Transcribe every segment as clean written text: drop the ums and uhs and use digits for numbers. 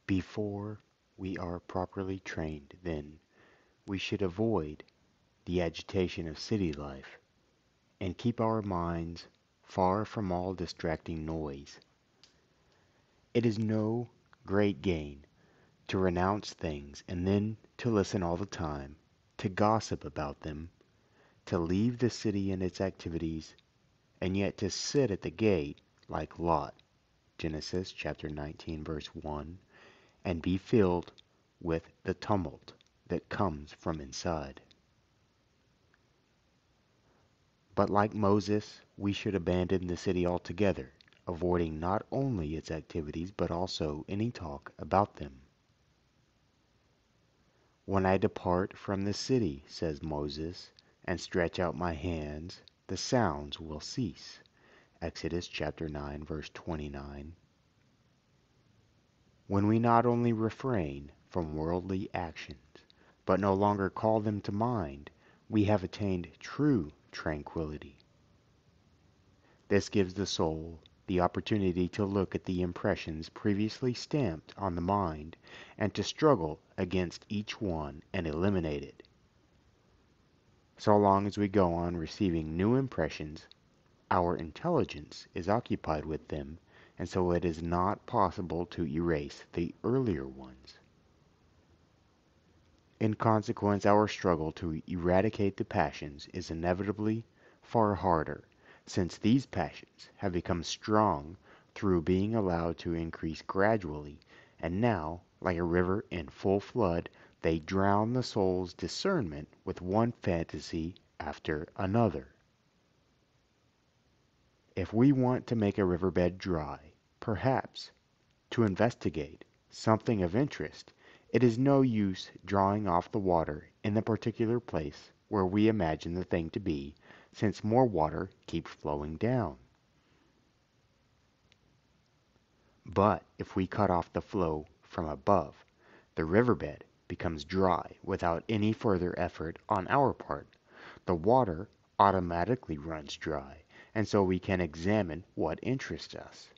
Before we are properly trained, then, we should avoid the agitation of city life and keep our minds far from all distracting noise. It is no great gain to renounce things and then to listen all the time, to gossip about them, to leave the city and its activities, and yet to sit at the gate like Lot, Genesis chapter 19 verse 1, and be filled with the tumult that comes from inside. But like Moses, we should abandon the city altogether, avoiding not only its activities but also any talk about them. When I depart from the city, says Moses, and stretch out my hands, the sounds will cease. Exodus chapter 9 verse 29. When we not only refrain from worldly actions, but no longer call them to mind, we have attained true tranquility. This gives the soul the opportunity to look at the impressions previously stamped on the mind and to struggle against each one and eliminate it. So long as we go on receiving new impressions, our intelligence is occupied with them, and so it is not possible to erase the earlier ones. In consequence, our struggle to eradicate the passions is inevitably far harder, since these passions have become strong through being allowed to increase gradually, and now, like a river in full flood, they drown the soul's discernment with one fantasy after another. If we want to make a riverbed dry, perhaps, to investigate something of interest, it is no use drawing off the water in the particular place where we imagine the thing to be, since more water keeps flowing down. But if we cut off the flow from above, the riverbed becomes dry without any further effort on our part. The water automatically runs dry, and so we can examine what interests us.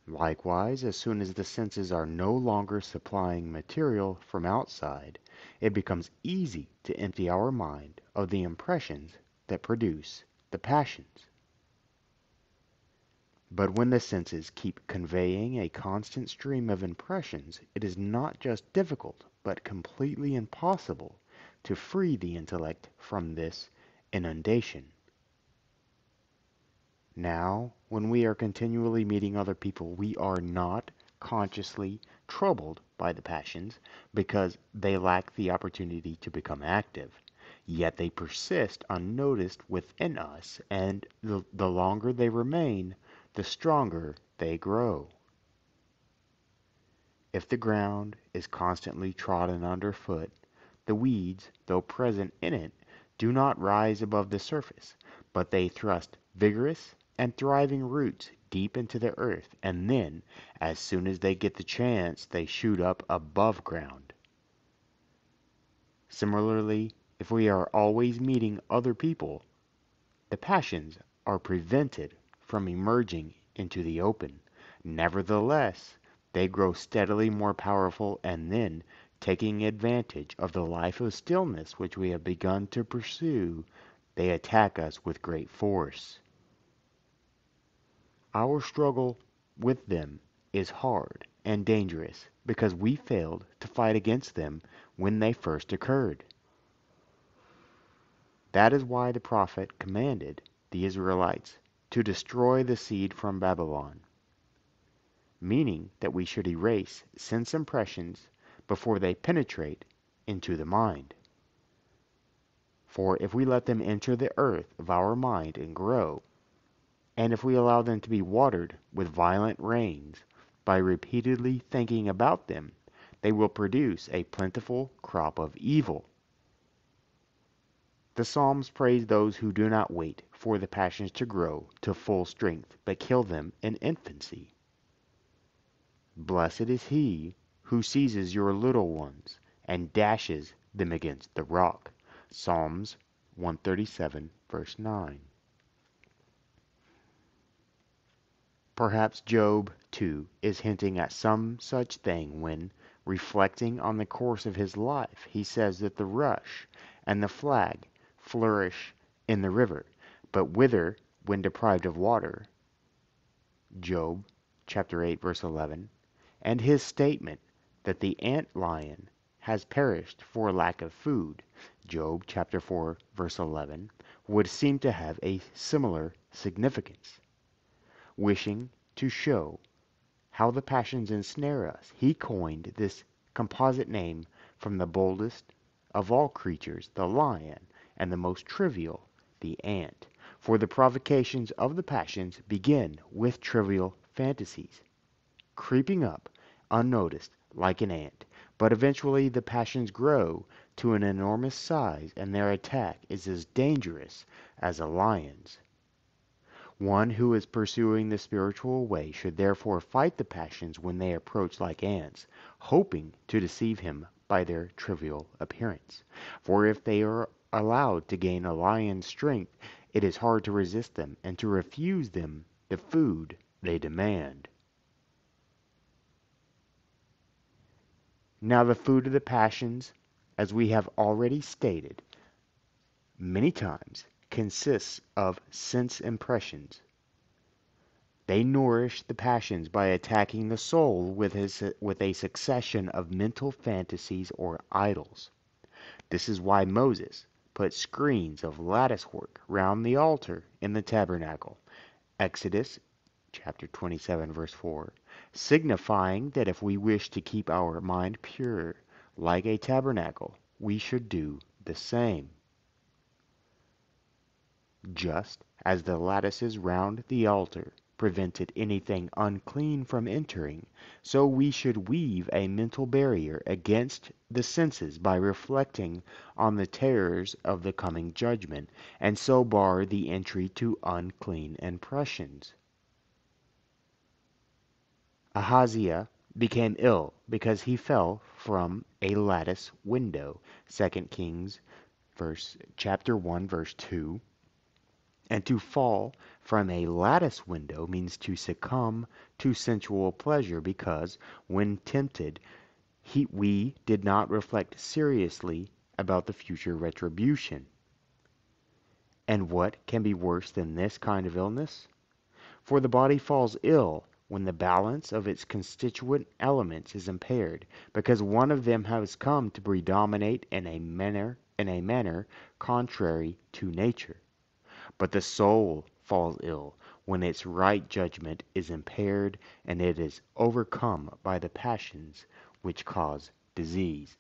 Likewise, as soon as the senses are no longer supplying material from outside, it becomes easy to empty our mind of the impressions that produce the passions. But when the senses keep conveying a constant stream of impressions, it is not just difficult, but completely impossible to free the intellect from this inundation. Now, when we are continually meeting other people, we are not consciously troubled by the passions because they lack the opportunity to become active. Yet they persist unnoticed within us, and the longer they remain, the stronger they grow. If the ground is constantly trodden underfoot, the weeds, though present in it, do not rise above the surface, but they thrust vigorous and thriving roots deep into the earth, and then, as soon as they get the chance, they shoot up above ground. Similarly, if we are always meeting other people, the passions are prevented from emerging into the open. Nevertheless, they grow steadily more powerful, and then, taking advantage of the life of stillness which we have begun to pursue, they attack us with great force. Our struggle with them is hard and dangerous because we failed to fight against them when they first occurred. That is why the prophet commanded the Israelites to destroy the seed from Babylon, meaning that we should erase sense impressions before they penetrate into the mind. For if we let them enter the earth of our mind and grow, and if we allow them to be watered with violent rains, by repeatedly thinking about them, they will produce a plentiful crop of evil. The Psalms praise those who do not wait for the passions to grow to full strength, but kill them in infancy. Blessed is he who seizes your little ones and dashes them against the rock. Psalms 137, verse 9. Perhaps Job, too, is hinting at some such thing when, reflecting on the course of his life, he says that the rush and the flag flourish in the river, but wither when deprived of water. Job chapter 8, verse 11, and his statement that the ant lion has perished for lack of food, Job chapter 4, verse 11, would seem to have a similar significance. Wishing to show how the passions ensnare us, he coined this composite name from the boldest of all creatures, the lion, and the most trivial, the ant. For the provocations of the passions begin with trivial fantasies, creeping up unnoticed like an ant, but eventually the passions grow to an enormous size and their attack is as dangerous as a lion's. One who is pursuing the spiritual way should therefore fight the passions when they approach like ants, hoping to deceive him by their trivial appearance. For if they are allowed to gain a lion's strength, it is hard to resist them and to refuse them the food they demand. Now the food of the passions, as we have already stated many times, consists of sense impressions. They nourish the passions by attacking the soul with a succession of mental fantasies or idols. This is why Moses put screens of lattice work round the altar in the tabernacle. Exodus chapter 27, verse 4, signifying that if we wish to keep our mind pure, like a tabernacle, we should do the same. Just as the lattices round the altar prevented anything unclean from entering, so we should weave a mental barrier against the senses by reflecting on the terrors of the coming judgment, and so bar the entry to unclean impressions. Ahaziah became ill because he fell from a lattice window. 2 Kings chapter 1, verse 2. And to fall from a lattice window means to succumb to sensual pleasure because, when tempted, we did not reflect seriously about the future retribution. And what can be worse than this kind of illness? For the body falls ill when the balance of its constituent elements is impaired, because one of them has come to predominate in a manner contrary to nature. But the soul falls ill when its right judgment is impaired and it is overcome by the passions which cause disease.